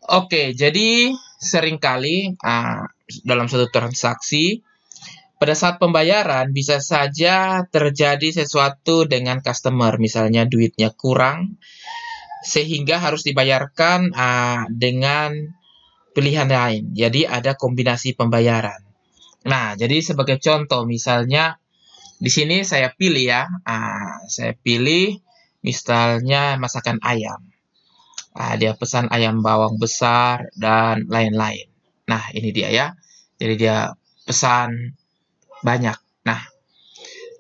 Oke, jadi seringkali dalam suatu transaksi, pada saat pembayaran bisa saja terjadi sesuatu dengan customer, misalnya duitnya kurang, sehingga harus dibayarkan dengan pilihan lain. Jadi ada kombinasi pembayaran. Nah, jadi sebagai contoh, misalnya di sini saya pilih ya, saya pilih misalnya masakan ayam. Dia pesan ayam bawang besar dan lain-lain. Nah, ini dia ya. Jadi dia pesan banyak. Nah,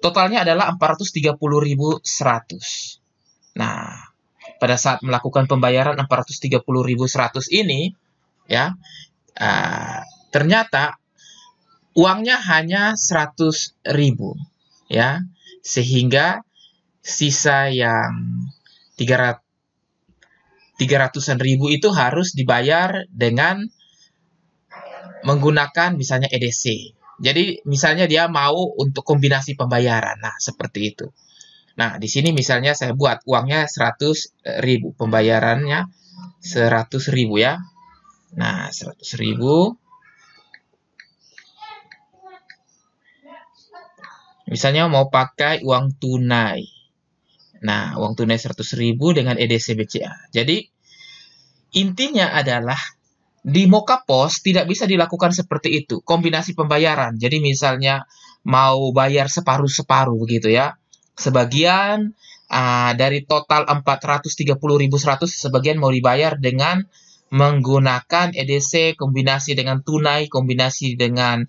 totalnya adalah 430.100. Nah, pada saat melakukan pembayaran 430.100 ini, ya, ternyata uangnya hanya 100.000, ya, sehingga sisa yang 300-an ribu itu harus dibayar dengan menggunakan misalnya EDC. Jadi misalnya dia mau untuk kombinasi pembayaran. Nah, seperti itu. Nah, di sini misalnya saya buat uangnya 100.000, pembayarannya 100.000 ya. Nah, 100.000. Misalnya mau pakai uang tunai. Nah, uang tunai 100.000 dengan EDC BCA. Jadi, intinya adalah di Mokapos tidak bisa dilakukan seperti itu, kombinasi pembayaran. Jadi misalnya mau bayar separuh-separuh begitu ya. Sebagian dari total 430.100, sebagian mau dibayar dengan menggunakan EDC, kombinasi dengan tunai, kombinasi dengan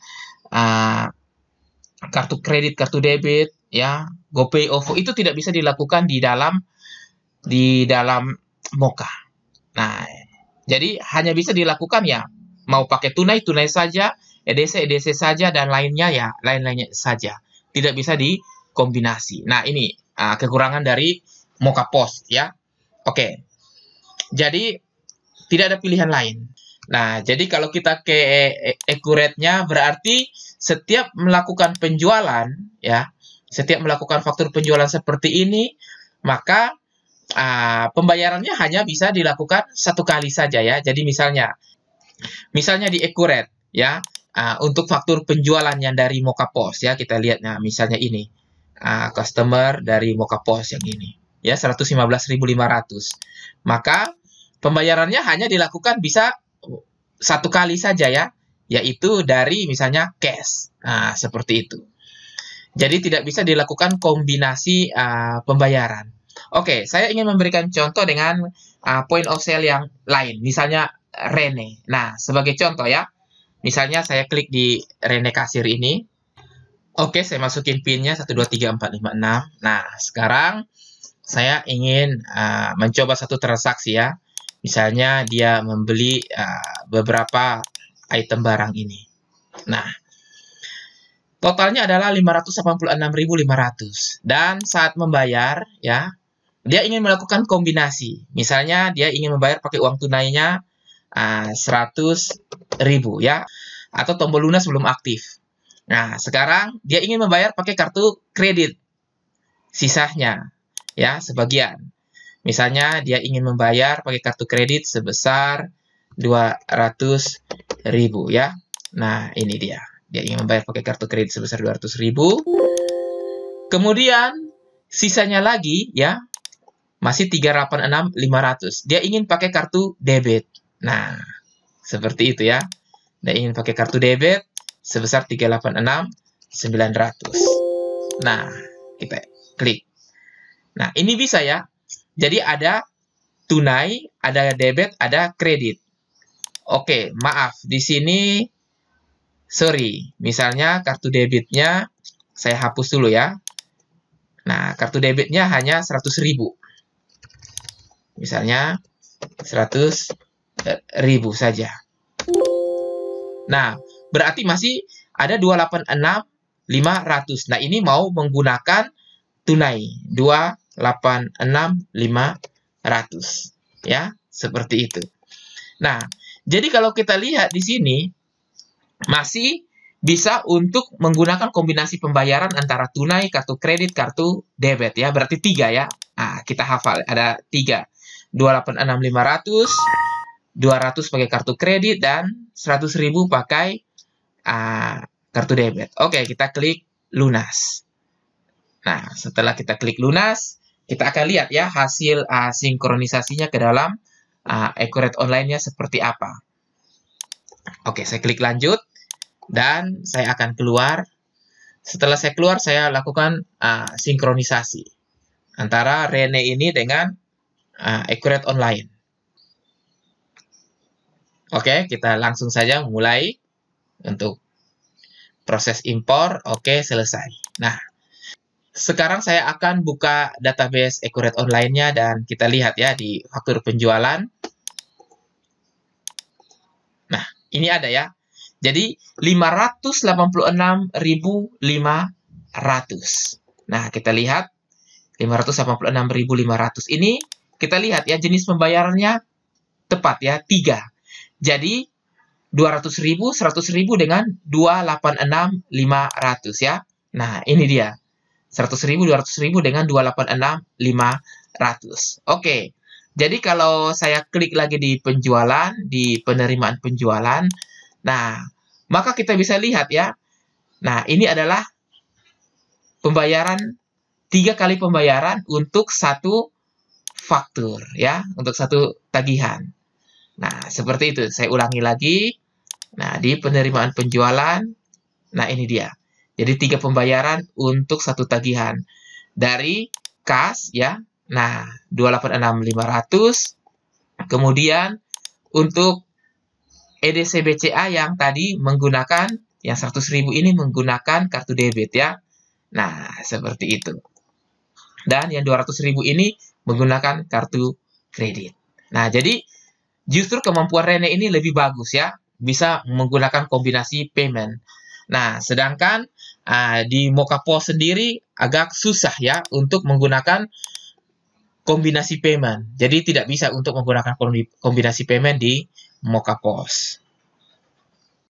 kartu kredit, kartu debit, ya, GoPay, OVO, itu tidak bisa dilakukan di dalam Moka. Nah, jadi hanya bisa dilakukan ya mau pakai tunai saja, EDC saja, dan lainnya ya lain-lainnya saja. Tidak bisa dikombinasi. Nah, ini kekurangan dari Mokapos ya. Oke. Jadi tidak ada pilihan lain. Nah, jadi kalau kita ke accurate-nya berarti setiap melakukan penjualan ya, setiap melakukan faktur penjualan seperti ini, maka pembayarannya hanya bisa dilakukan satu kali saja ya. Jadi misalnya di accurate ya, untuk faktur penjualan yang dari Mokapos ya, kita lihat misalnya ini customer dari Mokapos yang ini ya, 115.500. Maka pembayarannya hanya dilakukan bisa satu kali saja ya, yaitu dari misalnya cash. Nah, seperti itu. Jadi tidak bisa dilakukan kombinasi pembayaran. Oke, saya ingin memberikan contoh dengan point of sale yang lain. Misalnya Rene. Nah, sebagai contoh ya. Misalnya saya klik di Rene Kasir ini. Oke, saya masukin PIN-nya 1234566. Nah, sekarang saya ingin mencoba satu transaksi ya. Misalnya dia membeli beberapa item barang ini. Nah, totalnya adalah 586.500. Dan saat membayar ya, dia ingin melakukan kombinasi. Misalnya dia ingin membayar pakai uang tunainya 100.000 ya, atau tombol lunas belum aktif. Nah, sekarang dia ingin membayar pakai kartu kredit sisanya ya, sebagian. Misalnya dia ingin membayar pakai kartu kredit sebesar 200.000 ya. Nah, ini dia. Dia ingin membayar pakai kartu kredit sebesar 200.000. Kemudian sisanya lagi ya, masih 386.500. Dia ingin pakai kartu debit. Nah, seperti itu ya. Dia ingin pakai kartu debit sebesar 386.900. Nah, kita klik. Nah, ini bisa ya. Jadi ada tunai, ada debit, ada kredit. Oke, maaf. Di sini, sorry. Misalnya kartu debitnya saya hapus dulu ya. Nah, kartu debitnya hanya 100.000. Misalnya 100.000 saja. Nah, berarti masih ada 286.500. Nah, ini mau menggunakan tunai 286.500 ya, seperti itu. Nah, jadi kalau kita lihat di sini masih bisa untuk menggunakan kombinasi pembayaran antara tunai, kartu kredit, kartu debit ya. Berarti 3 ya. Nah, kita hafal ada 3. 286.500 200 pakai kartu kredit, dan 100.000 pakai kartu debit. Oke, kita klik lunas. Nah, setelah kita klik lunas, kita akan lihat ya hasil sinkronisasinya ke dalam Accurate Online-nya seperti apa. Oke, saya klik lanjut, dan saya akan keluar. Setelah saya keluar, saya lakukan sinkronisasi antara Rene ini dengan Accurate Online. Oke, kita langsung saja mulai untuk proses impor. Oke, selesai. Nah, sekarang saya akan buka database Accurate Online-nya, dan kita lihat ya di faktur penjualan. Nah, ini ada ya. Jadi 586.500. Nah, kita lihat 586.500 ini, kita lihat ya jenis pembayarannya tepat ya, 3. Jadi 200.000, 100.000 dengan 286.500 ya. Nah, ini dia. 100.000, 200.000 dengan 286.500. Oke. Jadi kalau saya klik lagi di penjualan, di penerimaan penjualan, nah, maka kita bisa lihat ya. Nah, ini adalah pembayaran, 3 kali pembayaran untuk satu faktur ya, untuk satu tagihan. Nah, seperti itu. Saya ulangi lagi. Nah, di penerimaan penjualan, nah ini dia. Jadi 3 pembayaran untuk satu tagihan. Dari kas ya. Nah, 286.500. Kemudian untuk EDC BCA yang tadi menggunakan, yang 100.000 ini menggunakan kartu debit ya. Nah, seperti itu. Dan yang 200.000 ini menggunakan kartu kredit. Nah, jadi justru kemampuan Rene ini lebih bagus ya. Bisa menggunakan kombinasi payment. Nah, sedangkan di Mokapost sendiri agak susah ya untuk menggunakan kombinasi payment. Jadi tidak bisa untuk menggunakan kombinasi payment di Mokapost.